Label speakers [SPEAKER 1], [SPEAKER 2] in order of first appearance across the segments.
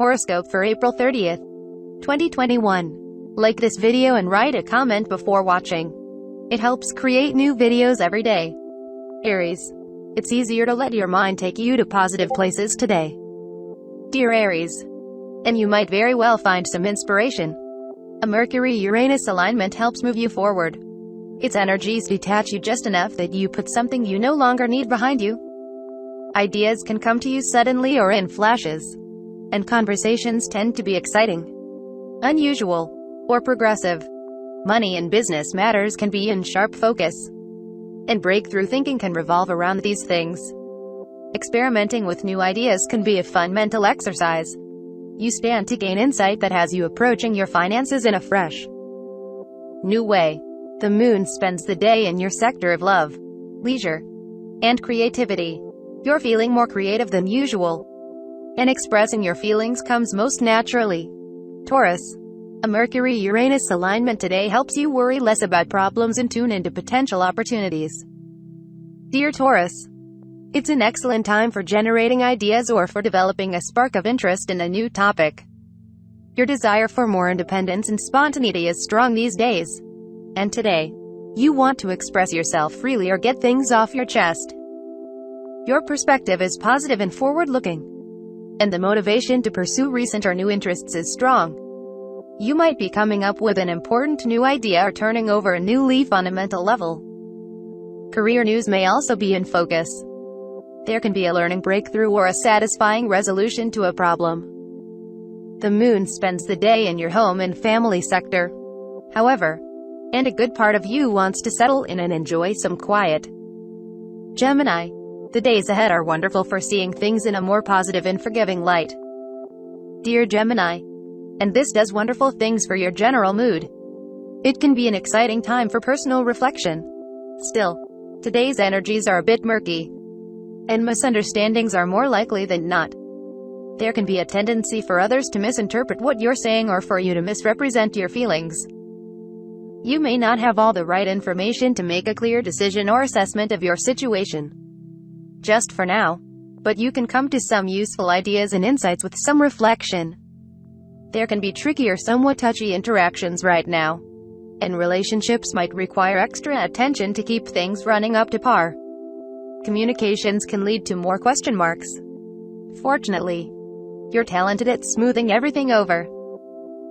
[SPEAKER 1] Horoscope for April 30th, 2021. Like this video and write a comment before watching. It helps create new videos every day. Aries. It's easier to let your mind take you to positive places today. Dear Aries. And you might very well find some inspiration. A Mercury-Uranus alignment helps move you forward. Its energies detach you just enough that you put something you no longer need behind you. Ideas can come to you suddenly or in flashes. And conversations tend to be exciting, unusual, or progressive. Money and business matters can be in sharp focus. And breakthrough thinking can revolve around these things. Experimenting with new ideas can be a fun mental exercise. You stand to gain insight that has you approaching your finances in a fresh, new way. The moon spends the day in your sector of love, leisure, and creativity. You're feeling more creative than usual. And expressing your feelings comes most naturally. Taurus. A Mercury-Uranus alignment today helps you worry less about problems and tune into potential opportunities. Dear Taurus. It's an excellent time for generating ideas or for developing a spark of interest in a new topic. Your desire for more independence and spontaneity is strong these days. And today, you want to express yourself freely or get things off your chest. Your perspective is positive and forward-looking. And the motivation to pursue recent or new interests is strong. You might be coming up with an important new idea or turning over a new leaf on a mental level. Career news may also be in focus. There can be a learning breakthrough or a satisfying resolution to a problem. The moon spends the day in your home and family sector. However, and a good part of you wants to settle in and enjoy some quiet. Gemini. The days ahead are wonderful for seeing things in a more positive and forgiving light. Dear Gemini. And this does wonderful things for your general mood. It can be an exciting time for personal reflection. Still, today's energies are a bit murky. And misunderstandings are more likely than not. There can be a tendency for others to misinterpret what you're saying or for you to misrepresent your feelings. You may not have all the right information to make a clear decision or assessment of your situation. Just for now. But you can come to some useful ideas and insights with some reflection. There can be tricky or somewhat touchy interactions right now. And relationships might require extra attention to keep things running up to par. Communications can lead to more question marks. Fortunately, you're talented at smoothing everything over.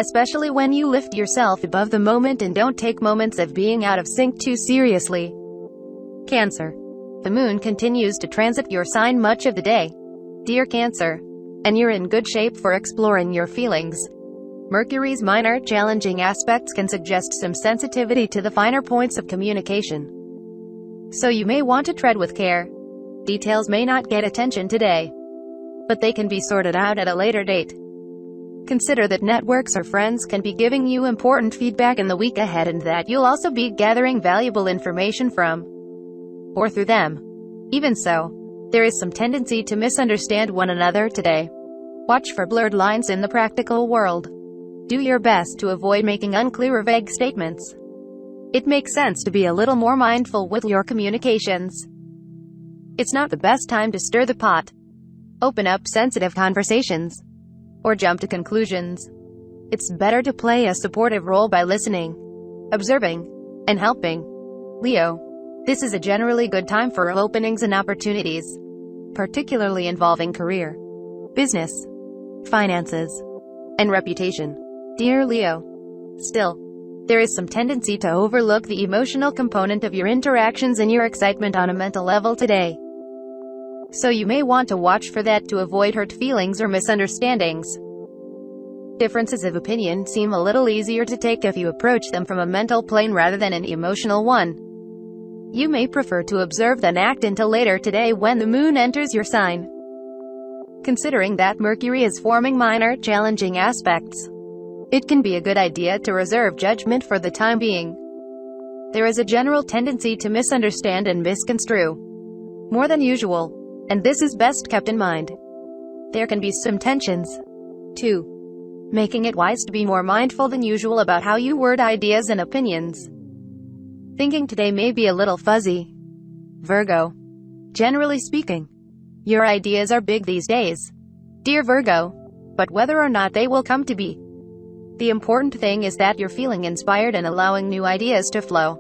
[SPEAKER 1] Especially when you lift yourself above the moment and don't take moments of being out of sync too seriously. Cancer. The moon continues to transit your sign much of the day. Dear Cancer. And you're in good shape for exploring your feelings. Mercury's minor challenging aspects can suggest some sensitivity to the finer points of communication. So you may want to tread with care. Details may not get attention today, but they can be sorted out at a later date. Consider that networks or friends can be giving you important feedback in the week ahead and that you'll also be gathering valuable information from or through them. Even so, there is some tendency to misunderstand one another today. Watch for blurred lines in the practical world. Do your best to avoid making unclear or vague statements. It makes sense to be a little more mindful with your communications. It's not the best time to stir the pot, open up sensitive conversations, or jump to conclusions. It's better to play a supportive role by listening, observing, and helping. Leo. This is a generally good time for openings and opportunities, particularly involving career, business, finances, and reputation. Dear Leo. Still, there is some tendency to overlook the emotional component of your interactions and your excitement on a mental level today. So you may want to watch for that to avoid hurt feelings or misunderstandings. Differences of opinion seem a little easier to take if you approach them from a mental plane rather than an emotional one. You may prefer to observe than act until later today when the moon enters your sign. Considering that Mercury is forming minor challenging aspects, it can be a good idea to reserve judgment for the time being. There is a general tendency to misunderstand and misconstrue more than usual, and this is best kept in mind. There can be some tensions, too, making it wise to be more mindful than usual about how you word ideas and opinions. Thinking today may be a little fuzzy. Virgo. Generally speaking, your ideas are big these days. Dear Virgo. but whether or not they will come to be. The important thing is that you're feeling inspired and allowing new ideas to flow.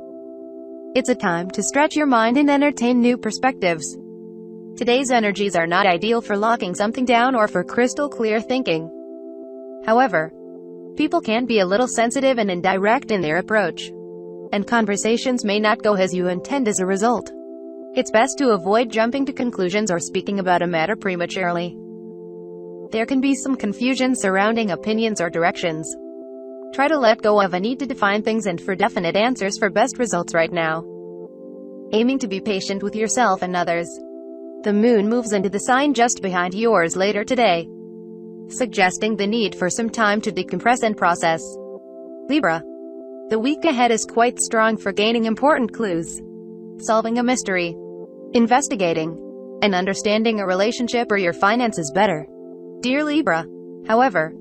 [SPEAKER 1] It's a time to stretch your mind and entertain new perspectives. Today's energies are not ideal for locking something down or for crystal clear thinking. However, people can be a little sensitive and indirect in their approach, and conversations may not go as you intend as a result. It's best to avoid jumping to conclusions or speaking about a matter prematurely. There can be some confusion surrounding opinions or directions. Try to let go of a need to define things and for definite answers for best results right now. Aiming to be patient with yourself and others. The moon moves into the sign just behind yours later today, suggesting the need for some time to decompress and process. Libra. The week ahead is quite strong for gaining important clues, solving a mystery, investigating, and understanding a relationship or your finances better. Dear Libra. However,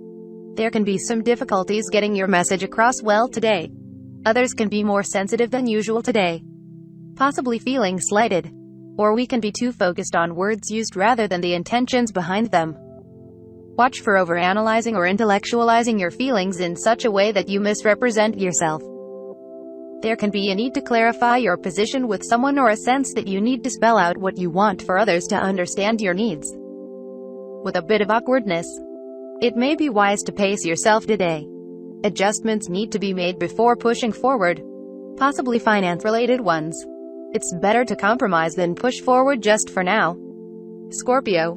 [SPEAKER 1] there can be some difficulties getting your message across well today. Others can be more sensitive than usual today, possibly feeling slighted, or we can be too focused on words used rather than the intentions behind them. Watch for overanalyzing or intellectualizing your feelings in such a way that you misrepresent yourself. There can be a need to clarify your position with someone or a sense that you need to spell out what you want for others to understand your needs. With a bit of awkwardness, it may be wise to pace yourself today. Adjustments need to be made before pushing forward, possibly finance-related ones. It's better to compromise than push forward just for now. Scorpio.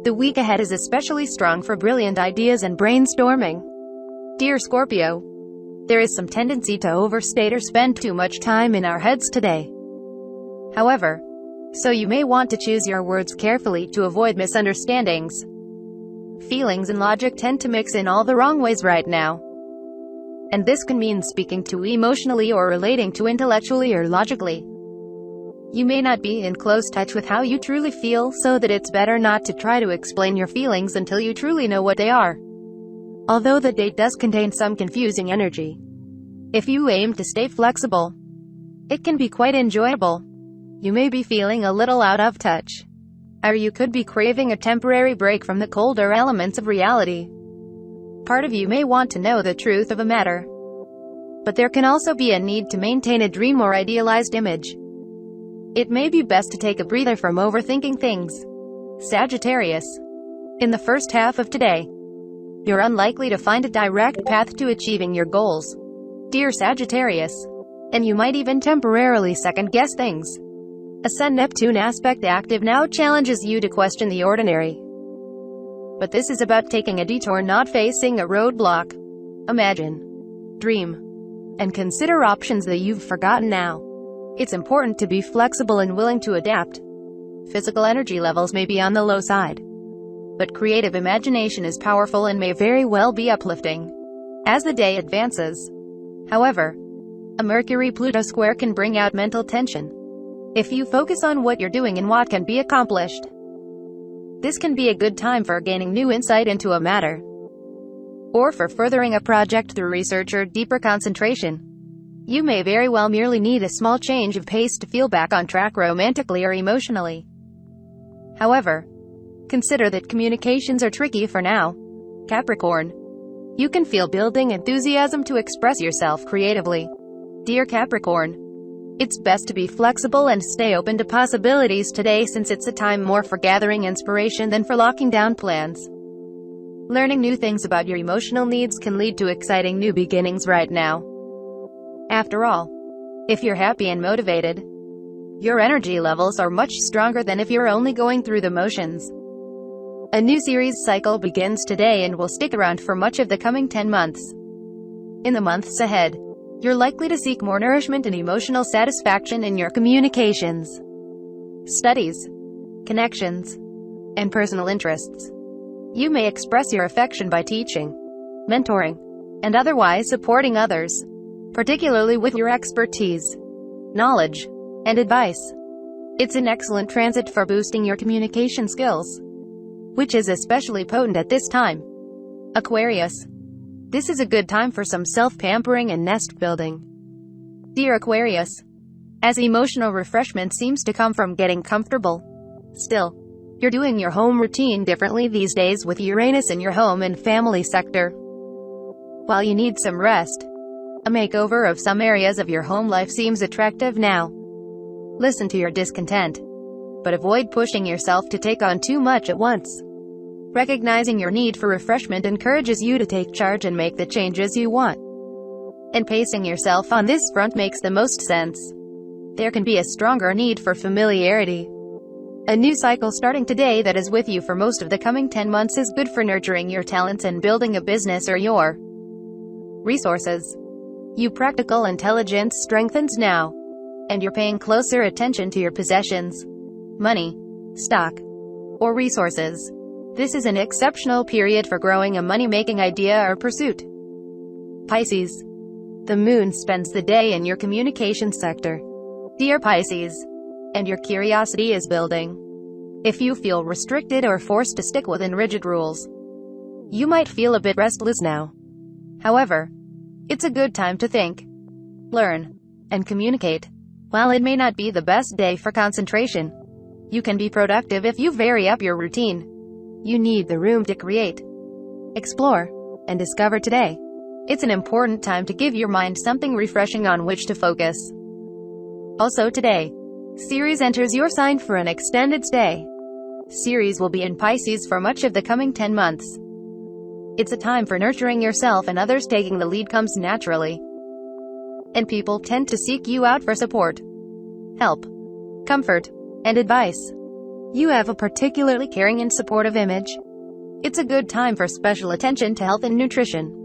[SPEAKER 1] The week ahead is especially strong for brilliant ideas and brainstorming. Dear Scorpio, there is some tendency to overstate or spend too much time in our heads today. However, so you may want to choose your words carefully to avoid misunderstandings. Feelings and logic tend to mix in all the wrong ways right now. And this can mean speaking too emotionally or relating too intellectually or logically. You may not be in close touch with how you truly feel, so that it's better not to try to explain your feelings until you truly know what they are. Although the date does contain some confusing energy, if you aim to stay flexible, it can be quite enjoyable. You may be feeling a little out of touch, or you could be craving a temporary break from the colder elements of reality. Part of you may want to know the truth of a matter, but there can also be a need to maintain a dream or idealized image. It may be best to take a breather from overthinking things. Sagittarius. In the first half of today, you're unlikely to find a direct path to achieving your goals, dear Sagittarius, and you might even temporarily second-guess things. A Sun-Neptune aspect active now challenges you to question the ordinary. But this is about taking a detour, not facing a roadblock. Imagine, dream, and consider options that you've forgotten now. It's important to be flexible and willing to adapt. Physical energy levels may be on the low side, but creative imagination is powerful and may very well be uplifting as the day advances. However, a Mercury-Pluto square can bring out mental tension if you focus on what you're doing and what can be accomplished. This can be a good time for gaining new insight into a matter, or for furthering a project through research or deeper concentration. You may very well merely need a small change of pace to feel back on track romantically or emotionally. However, consider that communications are tricky for now. Capricorn. You can feel building enthusiasm to express yourself creatively. Dear Capricorn, it's best to be flexible and stay open to possibilities today, since it's a time more for gathering inspiration than for locking down plans. Learning new things about your emotional needs can lead to exciting new beginnings right now. After all, if you're happy and motivated, your energy levels are much stronger than if you're only going through the motions. A new series cycle begins today and will stick around for much of the coming 10 months. In the months ahead, you're likely to seek more nourishment and emotional satisfaction in your communications, studies, connections, and personal interests. You may express your affection by teaching, mentoring, and otherwise supporting others, particularly with your expertise, knowledge, and advice. It's an excellent transit for boosting your communication skills, which is especially potent at this time. Aquarius. This is a good time for some self-pampering and nest-building. Dear Aquarius, as emotional refreshment seems to come from getting comfortable, still, You're doing your home routine differently these days with Uranus in your home and family sector. While you need some rest, a makeover of some areas of your home life seems attractive now. Listen to your discontent, but avoid pushing yourself to take on too much at once. Recognizing your need for refreshment encourages you to take charge and make the changes you want. And pacing yourself on this front makes the most sense. There can be a stronger need for familiarity. A new cycle starting today that is with you for most of the coming 10 months is good for nurturing your talents and building a business or your resources. Your practical intelligence strengthens now, and you're paying closer attention to your possessions, money, stock, or resources. This is an exceptional period for growing a money-making idea or pursuit. Pisces. The moon spends the day in your communication sector, dear Pisces, and your curiosity is building. If you feel restricted or forced to stick within rigid rules, you might feel a bit restless now. However, it's a good time to think, learn, and communicate. While it may not be the best day for concentration, you can be productive if you vary up your routine. You need the room to create, explore, and discover today. It's an important time to give your mind something refreshing on which to focus. Also today, Ceres enters your sign for an extended stay. Ceres will be in Pisces for much of the coming 10 months. It's a time for nurturing yourself and others. Taking the lead comes naturally, and people tend to seek you out for support, help, comfort, and advice. You have a particularly caring and supportive image. It's a good time for special attention to health and nutrition.